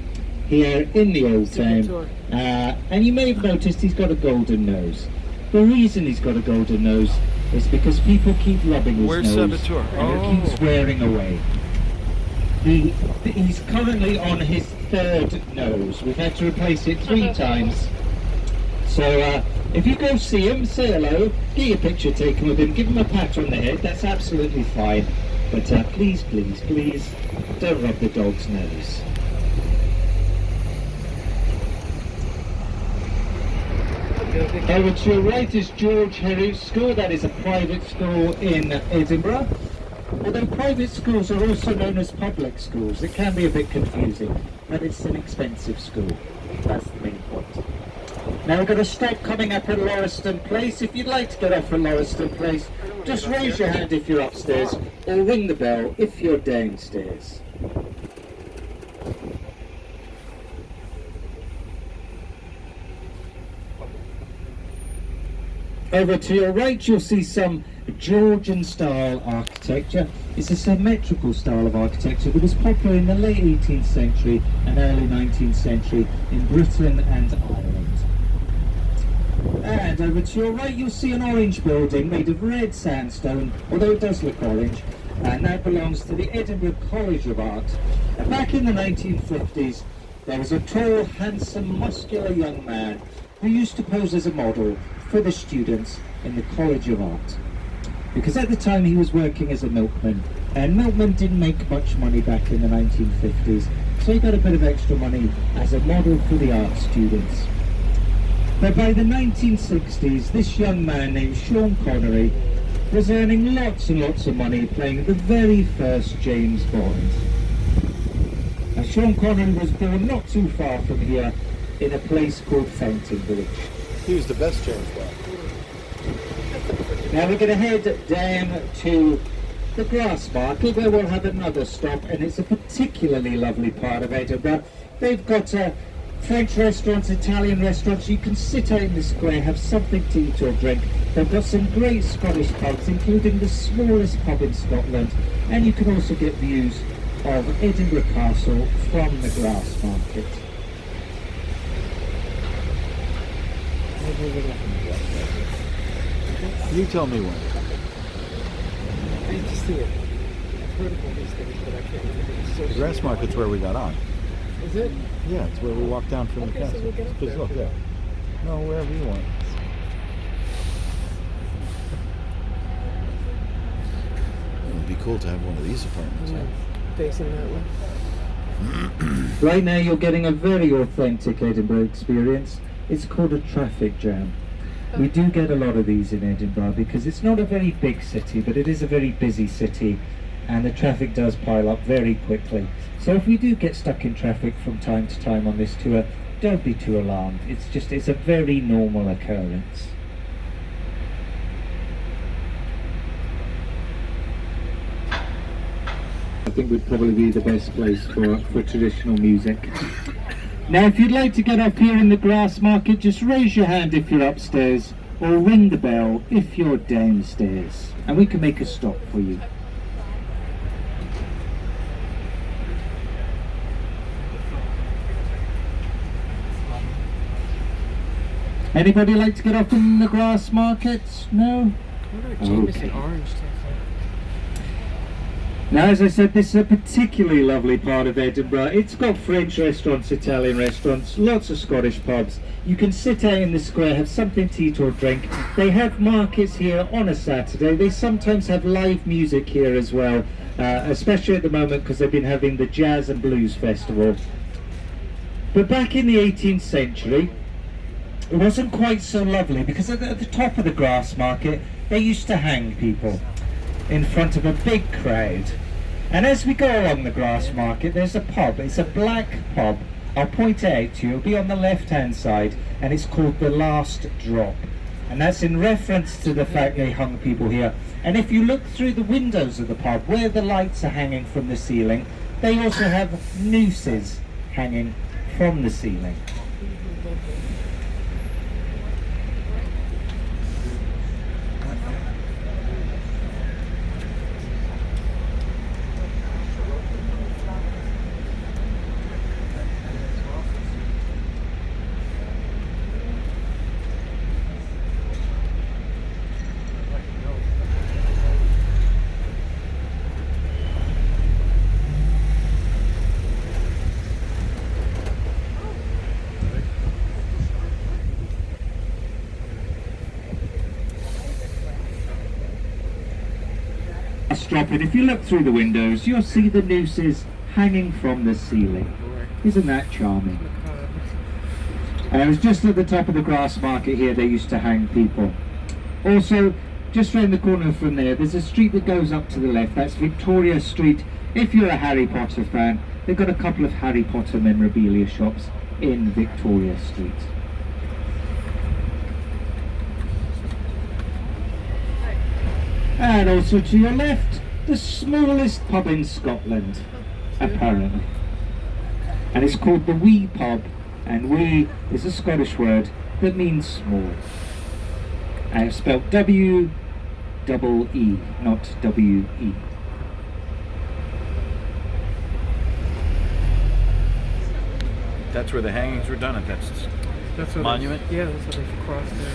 E: here in the old town. And you may have noticed he's got a golden nose. The reason he's got a golden nose is because people keep rubbing his
B: Where's
E: nose
B: Saboteur?
E: and it keeps wearing away. He's currently on his 3rd nose. We've had to replace it 3 times. So if you go see him, say hello, get your picture taken with him, give him a pat on the head, that's absolutely fine. But please, please, please, don't rub the dog's nose. Over to your right is George Herriot's School. That is a private school in Edinburgh. Although private schools are also known as public schools, it can be a bit confusing, but it's an expensive school. That's the main point. Now we've got a stop coming up at Morriston Place. If you'd like to get off at Morriston Place, just raise your hand if you're upstairs, or ring the bell if you're downstairs. Over to your right, you'll see some Georgian style architecture. It's a symmetrical style of architecture that was popular in the late 18th century and early 19th century in Britain and Ireland. And over to your right, you'll see an orange building made of red sandstone, although it does look orange, and that belongs to the Edinburgh College of Art. And back in the 1950s, there was a tall, handsome, muscular young man who used to pose as a model
H: for the students in the College of Art. Because at the time he was working as a milkman, and milkmen didn't make much money back in the 1950s, so he got a bit of extra money as a model for the art students. But by the 1960s, this young man named Sean Connery was earning lots and lots of money playing the very first James Bond. Now, Sean Connery was born not too far from here in a place called Fountain Village.
B: He was the best James Bond.
H: Now we're going to head down to the Grass Market where we'll have another stop, and it's a particularly lovely part of Edinburgh. They've got French restaurants, Italian restaurants. You can sit out in the square, have something to eat or drink. They've got some great Scottish pubs, including the smallest pub in Scotland, and you can also get views of Edinburgh Castle from the Grass Market.
B: You tell me when.
A: I need to see it. I've heard of all these things, but I can't remember. It's so
B: The Grass Market's where we got on.
A: Is it?
B: Yeah, it's where we walked down from the
A: Okay, so
B: castle.
A: we'll get up
B: Just
A: there.
B: look there. No, wherever you want. It would be cool to have one of these apartments. Huh?
A: Facing that way.
H: Right now you're getting a very authentic Edinburgh experience. It's called a traffic jam. We do get a lot of these in Edinburgh because it's not a very big city, but it is a very busy city, and the traffic does pile up very quickly. So if we do get stuck in traffic from time to time on this tour, don't be too alarmed. It's a very normal occurrence. I think would probably be the best place for traditional music. Now if you'd like to get up here in the Grass Market, just raise your hand if you're upstairs, or ring the bell if you're downstairs, and we can make a stop for you. Anybody like to get up in the Grass Market? No?
A: What about Jameson
H: Okay.
A: Orange taste like?
H: Now, as I said, this is a particularly lovely part of Edinburgh. It's got French restaurants, Italian restaurants, lots of Scottish pubs. You can sit out in the square, have something to eat or drink. They have markets here on a Saturday. They sometimes have live music here as well, especially at the moment because they've been having the Jazz and Blues Festival. But back in the 18th century, it wasn't quite so lovely because at the top of the Grass Market, they used to hang people in front of a big crowd. And as we go along the Grass Market, there's a pub. It's a black pub. I'll point it out to you. It'll be on the left-hand side, and it's called The Last Drop. And that's in reference to the fact they hung people here. And if you look through the windows of the pub, where the lights are hanging from the ceiling, they also have nooses hanging from the ceiling. Drop it. If you look through the windows, you'll see the nooses hanging from the ceiling. Isn't that charming? And it was just at the top of the Grass Market here they used to hang people. Also, just round the corner from there, there's a street that goes up to the left. That's Victoria Street. If you're a Harry Potter fan, they've got a couple of Harry Potter memorabilia shops in Victoria Street. And also to your left, the smallest pub in Scotland, apparently. And it's called the Wee Pub, and wee is a Scottish word that means small. And it's spelled W-E-E, not W-E.
B: That's where the hangings were done at that
A: That's what
B: monument?
A: Yeah, that's what they've crossed there.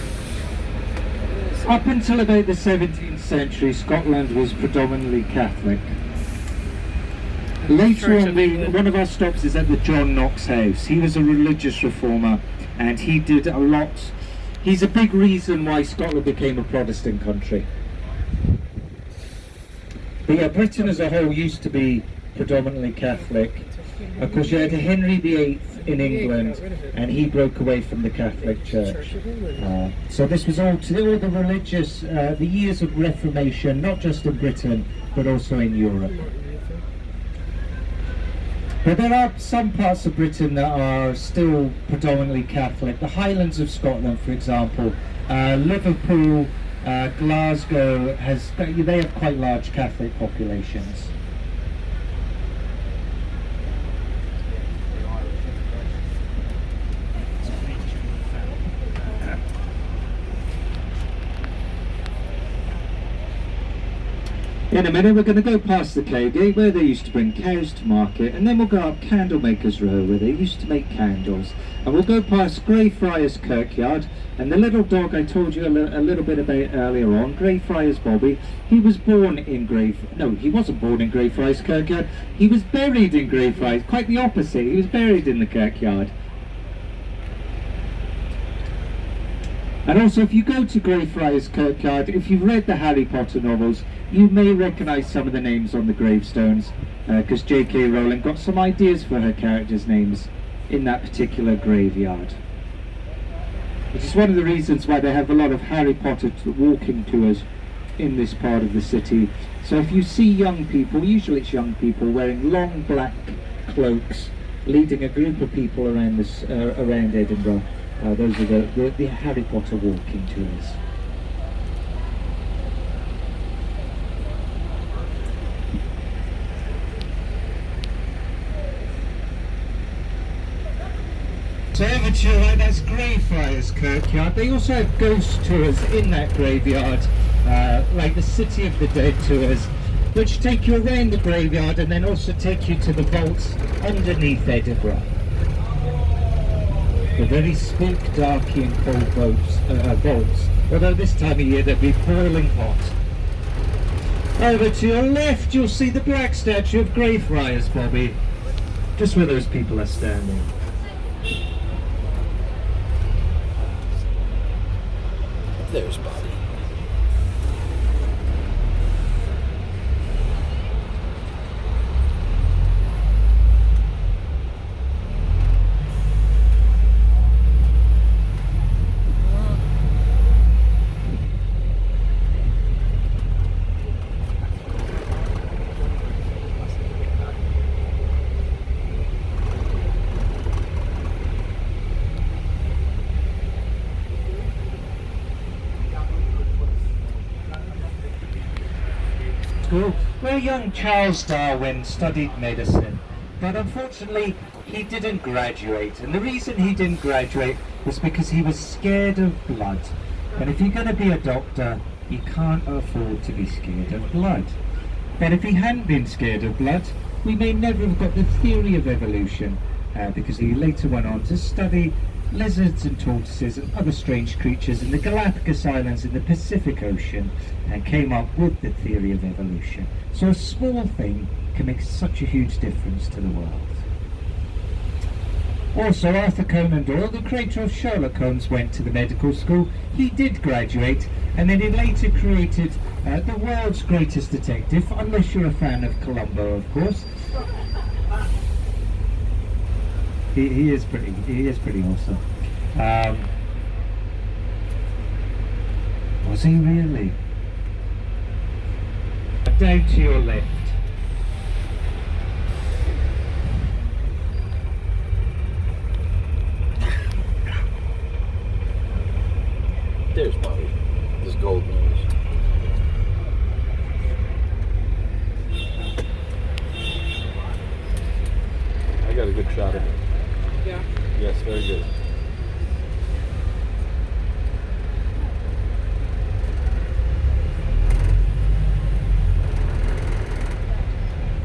H: Up until about the 17th century, Scotland was predominantly Catholic. Later
A: Church
H: on,
A: of England.
H: one of our stops is at the John Knox house. He was a religious reformer, and he did a lot. He's a big reason why Scotland became a Protestant country. But yeah, Britain as a whole used to be predominantly Catholic. Of course, you had Henry VIII in England, and he broke away from the Catholic Church. So this was all the religious, the years of Reformation, not just in Britain, but also in Europe. But there are some parts of Britain that are still predominantly Catholic. The Highlands of Scotland, for example, Liverpool, Glasgow, they have quite large Catholic populations. In a minute we're going to go past the Cowgate where they used to bring cows to market, and then we'll go up Candlemakers Row where they used to make candles, and we'll go past Greyfriars Kirkyard, and the little dog I told you a little bit about earlier on, Greyfriars Bobby, he was born in he wasn't born in Greyfriars Kirkyard, he was buried in Greyfriars, quite the opposite, he was buried in the kirkyard. And also, if you go to Greyfriars Kirkyard, if you've read the Harry Potter novels, you may recognise some of the names on the gravestones, because J.K. Rowling got some ideas for her characters' names in that particular graveyard. Which is one of the reasons why they have a lot of Harry Potter walking tours in this part of the city. So if you see young people, usually it's young people, wearing long black cloaks, leading a group of people around Edinburgh, those are the Harry Potter walking tours. So over to your right, that's Greyfriars Kirkyard. They also have ghost tours in that graveyard, like the City of the Dead tours, which take you around the graveyard and then also take you to the vaults underneath Edinburgh. The very spook, darky and cold vaults, although this time of year they'll be boiling hot. Over to your left you'll see the black statue of Greyfriars Bobby, just where those people are standing.
B: There's Bobby.
H: Where young Charles Darwin studied medicine, but unfortunately he didn't graduate, and the reason he didn't graduate was because he was scared of blood. And if you're going to be a doctor, you can't afford to be scared of blood. And if he hadn't been scared of blood, we may never have got the theory of evolution, because he later went on to study lizards and tortoises and other strange creatures in the Galapagos Islands in the Pacific Ocean, and came up with the theory of evolution. So a small thing can make such a huge difference to the world. Also, Arthur Conan Doyle, the creator of Sherlock Holmes, went to the medical school. He did graduate, and then he later created the world's greatest detective, unless you're a fan of Columbo, of course. He is pretty awesome. Was he really? Down to your left.
B: There's Bobby. His gold nose. I got a good shot of it.
A: Yeah.
B: Yes, very good.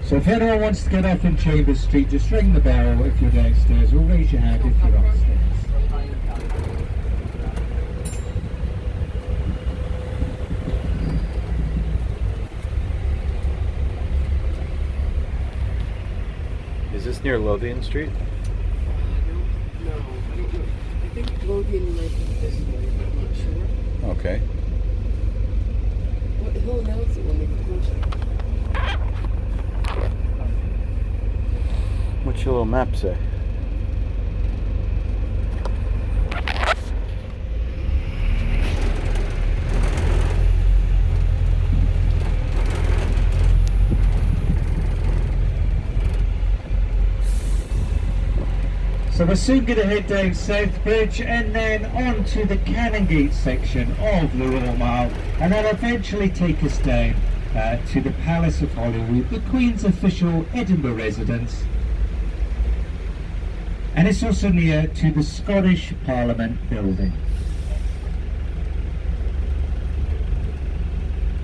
H: So if anyone wants to get off in Chambers Street, just ring the bell if you're downstairs, or raise your hand if you're upstairs.
B: Is this near Lothian Street?
A: No, I don't know. I think Lothian might be this way, but
B: Okay.
A: He'll announce it when they get closer.
B: What's your little map say?
H: So we're soon going to head down South Bridge and then on to the Canongate section of the Royal Mile, and that'll eventually take us down to the Palace of Holyrood, the Queen's official Edinburgh residence. And it's also near to the Scottish Parliament building.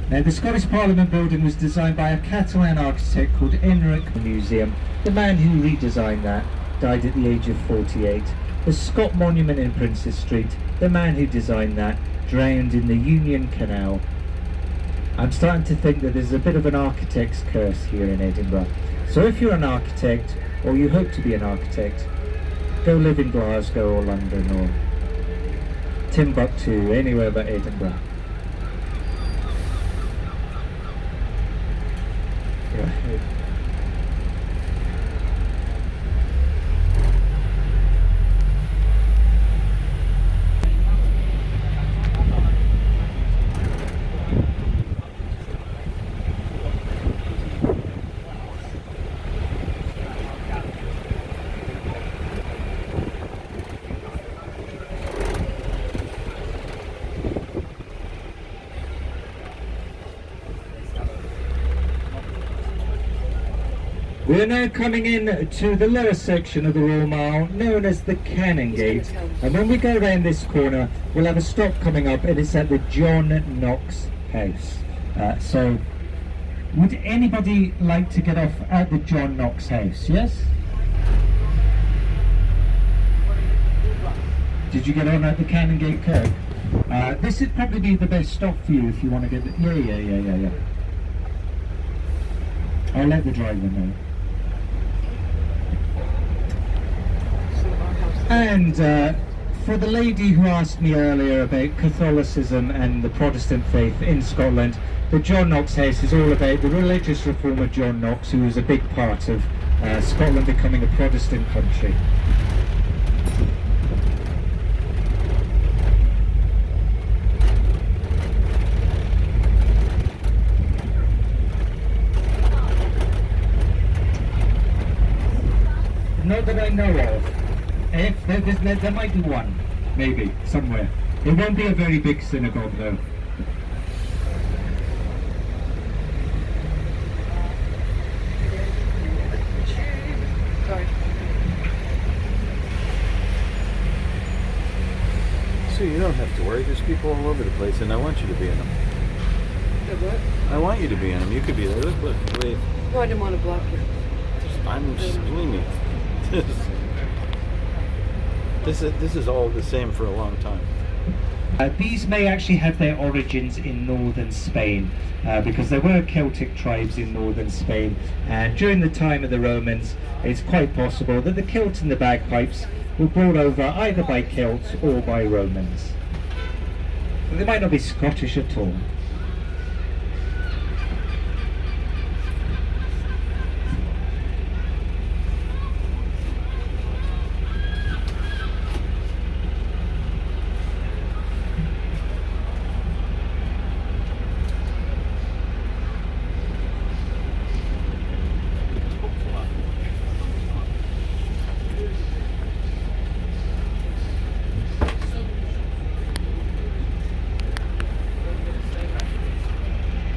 H: Now, the Scottish Parliament building was designed by a Catalan architect called Enric Museum. The man who redesigned that died at the age of 48. The Scott Monument in Princes Street, the man who designed that drowned in the Union Canal. I'm starting to think that there's a bit of an architect's curse here in Edinburgh. So if you're an architect, or you hope to be an architect, go live in Glasgow or London or Timbuktu, anywhere but Edinburgh. Yeah. We're now coming in to the lower section of the Royal Mile, known as the Canongate. And when we go around this corner, we'll have a stop coming up, and it's at the John Knox house. So, would anybody like to get off at the John Knox house? Yes? Did you get on at the Canongate curb? This would probably be the best stop for you if you want to get it. Yeah. I'll let the driver know. And for the lady who asked me earlier about Catholicism and the Protestant faith in Scotland, the John Knox house is all about the religious reformer John Knox, who was a big part of Scotland becoming a Protestant country. Not that I know of. If there might be one, maybe, somewhere. It won't be a very big synagogue though.
A: Sorry.
B: So you don't have to worry. There's people all over the place, and I want you to be in them.
A: What?
B: I want you to be in them. You could be there. Look, wait.
A: No, I didn't want to block you.
B: I'm just believe me. This is all the same for a long time.
H: These may actually have their origins in northern Spain, because there were Celtic tribes in northern Spain, and during the time of the Romans, it's quite possible that the kilt and the bagpipes were brought over either by Celts or by Romans. But they might not be Scottish at all.